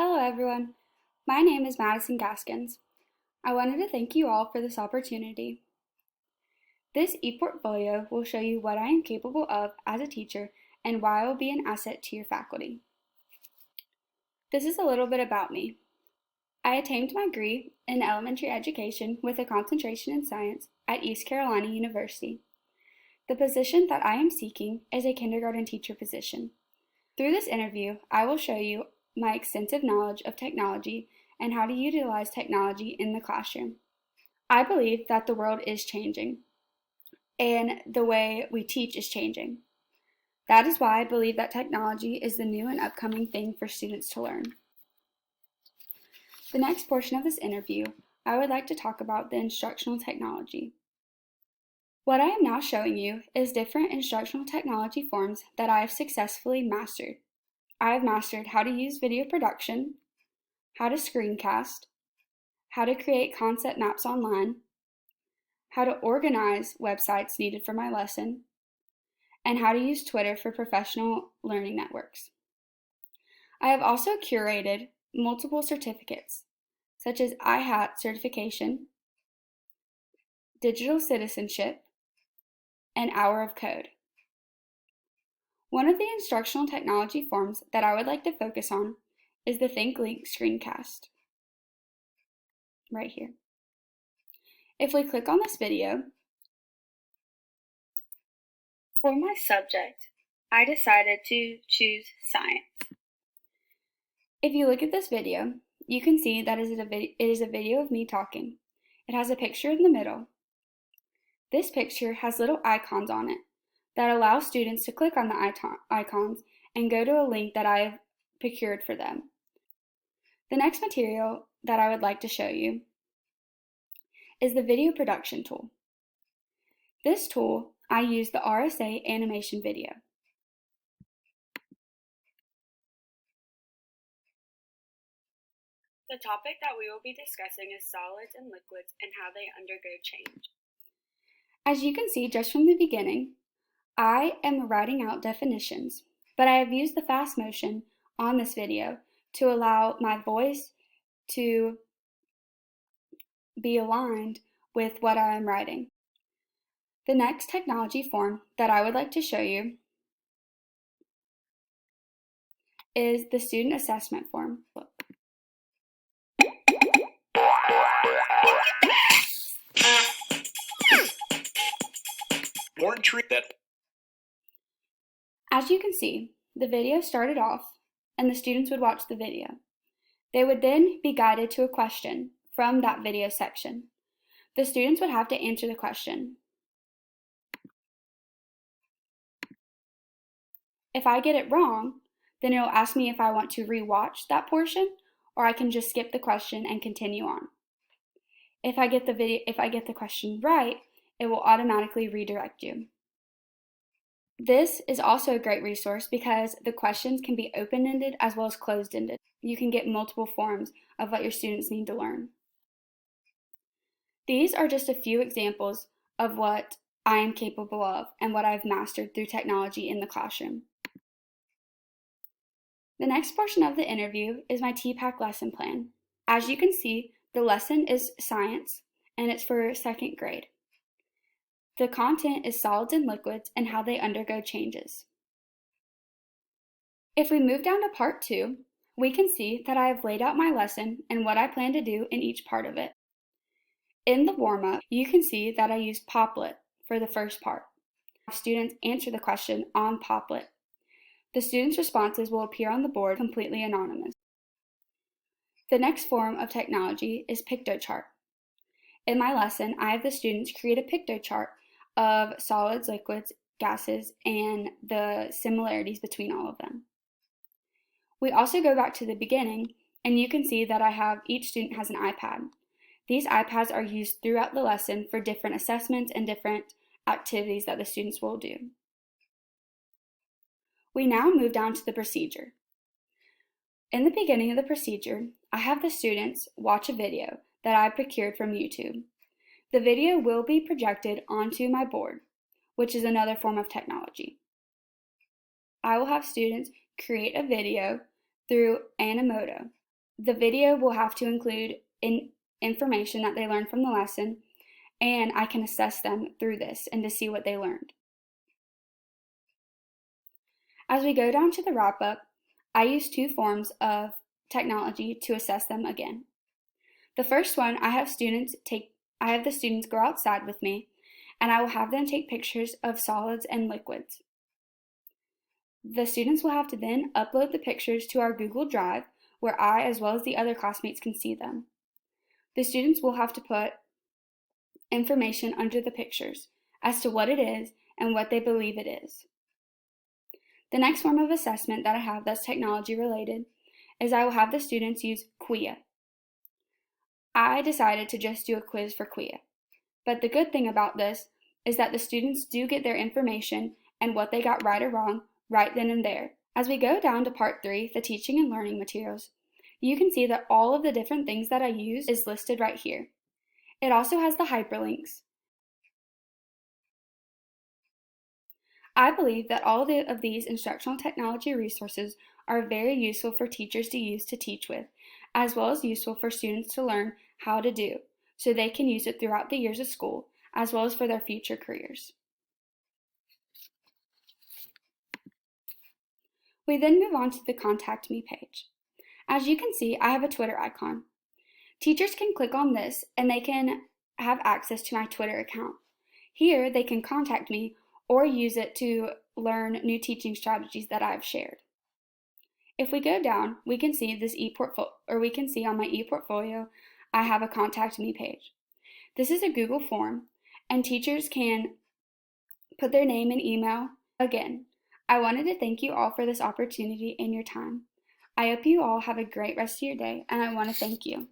Hello everyone, my name is Madison Gaskins. I wanted to thank you all for this opportunity. This e-portfolio will show you what I am capable of as a teacher and why I will be an asset to your faculty. This is a little bit about me. I attained my degree in elementary education with a concentration in science at East Carolina University. The position that I am seeking is a kindergarten teacher position. Through this interview, I will show you my extensive knowledge of technology and how to utilize technology in the classroom. I believe that the world is changing and the way we teach is changing. That is why I believe that technology is the new and upcoming thing for students to learn. The next portion of this interview, I would like to talk about the instructional technology. What I am now showing you is different instructional technology forms that I have successfully mastered. I have mastered how to use video production, how to screencast, how to create concept maps online, how to organize websites needed for my lesson, and how to use Twitter for professional learning networks. I have also curated multiple certificates, such as IHAT certification, digital citizenship, and Hour of Code. One of the instructional technology forms that I would like to focus on is the ThinkLink screencast, right here. If we click on this video, for my subject, I decided to choose science. If you look at this video, you can see that it is a video of me talking. It has a picture in the middle. This picture has little icons on it that allow students to click on the icons and go to a link that I have procured for them. The next material that I would like to show you is the video production tool. This tool, I use the RSA animation video. The topic that we will be discussing is solids and liquids and how they undergo change. As you can see just from the beginning, I am writing out definitions, but I have used the fast motion on this video to allow my voice to be aligned with what I am writing. The next technology form that I would like to show you is the student assessment form. As you can see, the video started off and the students would watch the video. They would then be guided to a question from that video section. The students would have to answer the question. If I get it wrong, then it'll ask me if I want to rewatch that portion or I can just skip the question and continue on. If I get the question right, it will automatically redirect you. This is also a great resource because the questions can be open-ended as well as closed-ended. You can get multiple forms of what your students need to learn. These are just a few examples of what I am capable of and what I've mastered through technology in the classroom. The next portion of the interview is my TPAC lesson plan. As you can see, the lesson is science and it's for 2nd grade. The content is solids and liquids and how they undergo changes. If we move down to part 2, we can see that I have laid out my lesson and what I plan to do in each part of it. In the warm-up, you can see that I used Poplet for the first part. Students answer the question on Poplet. The students' responses will appear on the board completely anonymous. The next form of technology is PictoChart. In my lesson, I have the students create a PictoChart of solids, liquids, gases, and the similarities between all of them. We also go back to the beginning, and you can see that each student has an iPad. These iPads are used throughout the lesson for different assessments and different activities that the students will do. We now move down to the procedure. In the beginning of the procedure, I have the students watch a video that I procured from YouTube. The video will be projected onto my board, which is another form of technology. I will have students create a video through Animoto. The video will have to include information that they learned from the lesson, and I can assess them through this and to see what they learned. As we go down to the wrap up, I use two forms of technology to assess them again. The first one, I have the students go outside with me, and I will have them take pictures of solids and liquids. The students will have to then upload the pictures to our Google Drive, where I, as well as the other classmates, can see them. The students will have to put information under the pictures as to what it is and what they believe it is. The next form of assessment that I have that's technology related is I will have the students use QUIA. I decided to just do a quiz for QUIA, but the good thing about this is that the students do get their information and what they got right or wrong right then and there. As we go down to part 3, the teaching and learning materials, you can see that all of the different things that I use is listed right here. It also has the hyperlinks. I believe that all of these instructional technology resources are very useful for teachers to use to teach with, as well as useful for students to learn how to do, so they can use it throughout the years of school, as well as for their future careers. We then move on to the Contact Me page. As you can see, I have a Twitter icon. Teachers can click on this and they can have access to my Twitter account. Here, they can contact me or use it to learn new teaching strategies that I've shared. If we go down, we can see on my ePortfolio, I have a Contact Me page. This is a Google form, and teachers can put their name and email. Again, I wanted to thank you all for this opportunity and your time. I hope you all have a great rest of your day, and I want to thank you.